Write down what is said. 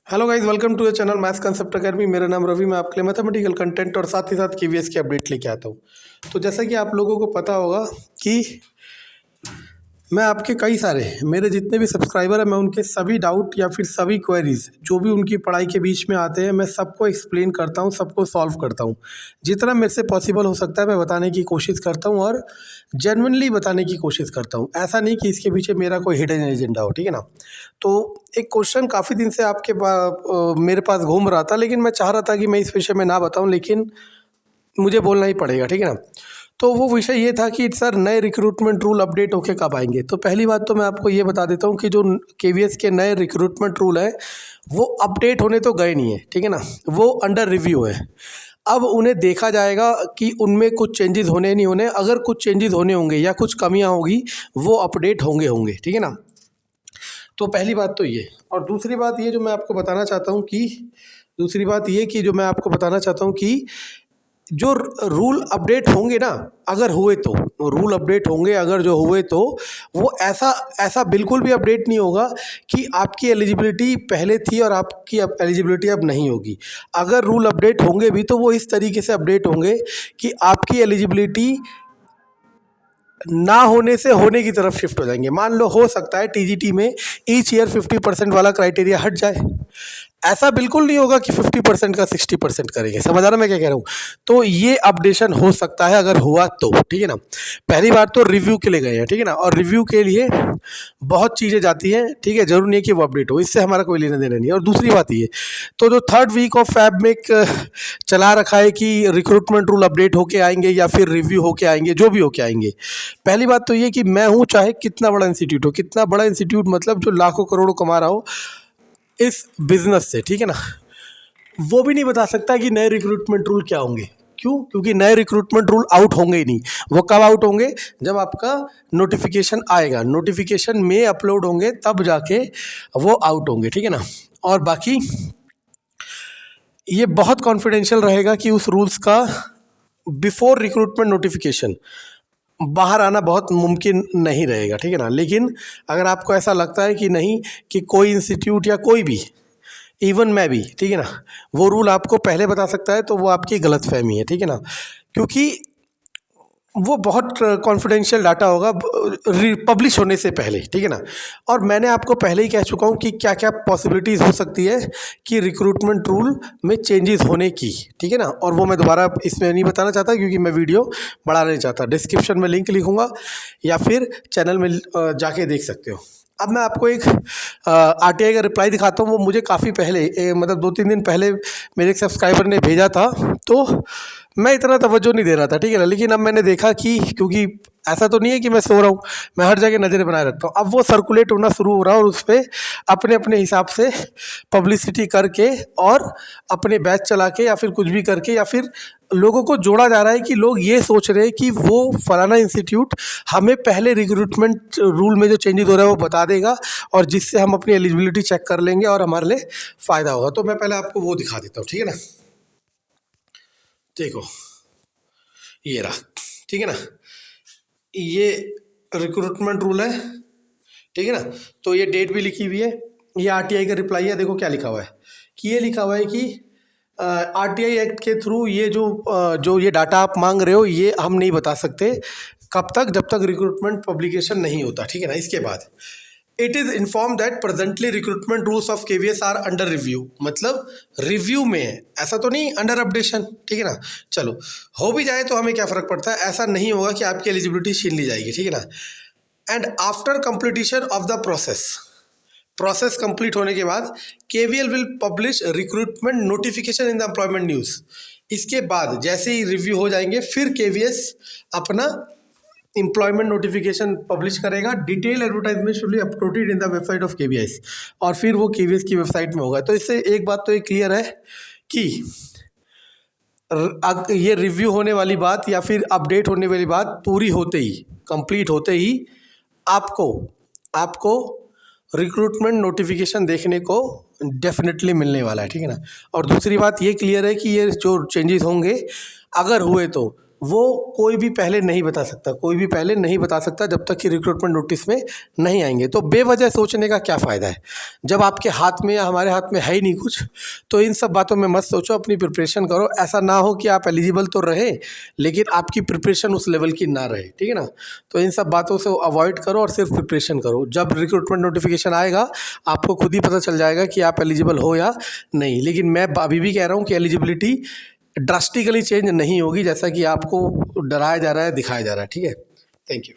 Hello guys, welcome to the channel maths concept academy. मेरा नाम रवि, मैं आपके लिए मैथमेटिकल कंटेंट और साथ ही साथ केवीएस की अपडेट लेके आता हूँ। तो जैसा कि आप लोगों को पता होगा कि मैं आपके कई सारे मेरे जितने भी सब्सक्राइबर हैं, मैं उनके सभी डाउट या फिर सभी क्वेरीज जो भी उनकी पढ़ाई के बीच में आते हैं, मैं सबको एक्सप्लेन करता हूँ, सबको सॉल्व करता हूँ। जितना मेरे से पॉसिबल हो सकता है मैं बताने की कोशिश करता हूँ और जेन्युइनली बताने की कोशिश करता हूँ। ऐसा नहीं कि इसके पीछे मेरा कोई हिडन एजेंडा हो, ठीक है ना। तो एक क्वेश्चन काफ़ी दिन से मेरे पास घूम रहा था, लेकिन मैं चाह रहा था कि मैं इस विषय में ना बताऊँ, लेकिन मुझे बोलना ही पड़ेगा, ठीक है ना। तो वो विषय ये था कि सर नए रिक्रूटमेंट रूल अपडेट होके कब आएंगे। तो पहली बात तो मैं आपको ये बता देता हूँ कि जो केवीएस के नए रिक्रूटमेंट रूल है वो अपडेट होने तो गए नहीं है, ठीक है ना। वो अंडर रिव्यू है। अब उन्हें देखा जाएगा कि उनमें कुछ चेंजेस होने नहीं होने। अगर कुछ चेंजेस होने होंगे या कुछ कमियाँ होगी वो अपडेट होंगे, ठीक है ना। तो पहली बात तो ये, और दूसरी बात ये जो मैं आपको बताना चाहता हूँ कि जो रूल अपडेट होंगे ना, अगर हुए तो रूल अपडेट होंगे, अगर जो हुए तो वो ऐसा ऐसा बिल्कुल भी अपडेट नहीं होगा कि आपकी एलिजिबिलिटी पहले थी और आपकी अब एलिजिबिलिटी अब नहीं होगी। अगर रूल अपडेट होंगे भी तो वो इस तरीके से अपडेट होंगे कि आपकी एलिजिबिलिटी ना होने से होने की तरफ शिफ्ट हो जाएंगे। मान लो हो सकता है टीजीटी में ईच ईयर 50% वाला क्राइटेरिया हट जाए। ऐसा बिल्कुल नहीं होगा कि 50% का 60% करेंगे। समझ आ रहा मैं क्या कह रहा हूँ। तो ये अपडेशन हो सकता है अगर हुआ तो, ठीक है ना। पहली बार तो रिव्यू के लिए गए हैं, ठीक है ना, और रिव्यू के लिए बहुत चीज़ें जाती हैं, ठीक है। जरूर नहीं है कि वो अपडेट हो, इससे हमारा कोई लेना देना नहीं है। और दूसरी बात ये, तो जो थर्ड वीक ऑफ फैब में चला रखा है कि रिक्रूटमेंट रूल अपडेट होके आएंगे या फिर रिव्यू होके आएंगे, जो भी होके आएंगे। पहली बात तो ये कि मैं हूँ, चाहे कितना बड़ा इंस्टीट्यूट हो, कितना बड़ा इंस्टीट्यूट मतलब जो लाखों करोड़ों कमा रहा हो इस बिजनेस से, ठीक है ना, वो भी नहीं बता सकता कि नए रिक्रूटमेंट रूल क्या होंगे। क्यों? क्योंकि नए रिक्रूटमेंट रूल आउट होंगे ही नहीं। वो कब आउट होंगे? जब आपका नोटिफिकेशन आएगा, नोटिफिकेशन में अपलोड होंगे तब जाके वो आउट होंगे, ठीक है ना। और बाकी ये बहुत कॉन्फिडेंशियल रहेगा कि उस रूल्स का बिफोर रिक्रूटमेंट नोटिफिकेशन बाहर आना बहुत मुमकिन नहीं रहेगा, ठीक है ना। लेकिन अगर आपको ऐसा लगता है कि नहीं, कि कोई इंस्टीट्यूट या कोई भी, इवन मैं भी, ठीक है ना, वो रूल आपको पहले बता सकता है, तो वो आपकी गलतफहमी है, ठीक है ना। क्योंकि वो बहुत कॉन्फिडेंशियल डाटा होगा पब्लिश होने से पहले, ठीक है ना। और मैंने आपको पहले ही कह चुका हूँ कि क्या क्या पॉसिबिलिटीज़ हो सकती है कि रिक्रूटमेंट रूल में चेंजेस होने की, ठीक है ना। और वो मैं दोबारा इसमें नहीं बताना चाहता क्योंकि मैं वीडियो बढ़ाना नहीं चाहता। डिस्क्रिप्शन में लिंक लिखूँगा या फिर चैनल में जाके देख सकते हो। अब मैं आपको एक आरटीआई का रिप्लाई दिखाता हूँ। वो मुझे काफ़ी पहले मतलब 2-3 दिन पहले मेरे एक सब्सक्राइबर ने भेजा था, तो मैं इतना तवज्जो नहीं दे रहा था, ठीक है ना। लेकिन अब मैंने देखा कि क्योंकि ऐसा तो नहीं है कि मैं सो रहा हूँ, मैं हर जगह नज़रें बनाए रखता हूँ। अब वो सर्कुलेट होना शुरू हो रहा है और उस पर अपने अपने हिसाब से पब्लिसिटी करके और अपने बैच चला के या फिर कुछ भी करके या फिर लोगों को जोड़ा जा रहा है कि लोग ये सोच रहे हैं कि वो फलाना इंस्टीट्यूट हमें पहले रिक्रूटमेंट रूल में जो चेंजेस हो रहा है वो बता देगा और जिससे हम अपनी एलिजिबिलिटी चेक कर लेंगे और हमारे लिए फ़ायदा होगा। तो मैं पहले आपको वो दिखा देता हूँ, ठीक है ना। देखो ये रहा, ठीक है ना, ये रिक्रूटमेंट रूल है, ठीक है ना। तो ये डेट भी लिखी हुई है, ये आरटीआई का रिप्लाई है। देखो क्या लिखा हुआ है कि ये लिखा हुआ है कि आरटीआई एक्ट के थ्रू ये जो ये डाटा आप मांग रहे हो ये हम नहीं बता सकते कब तक, जब तक रिक्रूटमेंट पब्लिकेशन नहीं होता, ठीक है ना। इसके बाद it is inform that presently recruitment rules of KVS are under review, मतलब रिव्यू में है, ऐसा तो नहीं अंडर अपडेशन, ठीक है ना। चलो हो भी जाए तो हमें क्या फ़र्क पड़ता है, ऐसा नहीं होगा कि आपकी एलिजिबिलिटी छीन ली जाएगी, ठीक है ना। And after completion of the process complete होने के बाद KVL will publish recruitment notification in the employment news. इसके बाद जैसे ही रिव्यू हो जाएंगे फिर केवीएस अपना एम्प्लॉयमेंट नोटिफिकेशन पब्लिश करेगा। Detail advertisement should be uploaded in the website of KVS, और फिर वो केवीएस की वेबसाइट में होगा। तो इससे एक बात तो ये क्लियर है कि ये रिव्यू होने वाली बात या फिर अपडेट होने वाली बात पूरी होते ही, कंप्लीट होते ही आपको रिक्रूटमेंट नोटिफिकेशन देखने को डेफिनेटली मिलने वाला है, ठीक है ना। और दूसरी बात ये क्लियर है कि ये जो चेंजेस होंगे अगर हुए तो वो कोई भी पहले नहीं बता सकता, कोई भी पहले नहीं बता सकता जब तक कि रिक्रूटमेंट नोटिस में नहीं आएंगे। तो बेवजह सोचने का क्या फ़ायदा है, जब आपके हाथ में या हमारे हाथ में है ही नहीं कुछ। तो इन सब बातों में मत सोचो, अपनी प्रिपरेशन करो। ऐसा ना हो कि आप एलिजिबल तो रहे लेकिन आपकी प्रिपरेशन उस लेवल की ना रहे, ठीक है ना। तो इन सब बातों से अवॉइड करो और सिर्फ प्रिपरेशन करो। जब रिक्रूटमेंट नोटिफिकेशन आएगा आपको खुद ही पता चल जाएगा कि आप एलिजिबल हो या नहीं। लेकिन मैं अभी भी कह रहा हूँ कि एलिजिबिलिटी ड्रास्टिकली चेंज नहीं होगी जैसा कि आपको डराया जा रहा है, दिखाया जा रहा है, ठीक है। Thank you.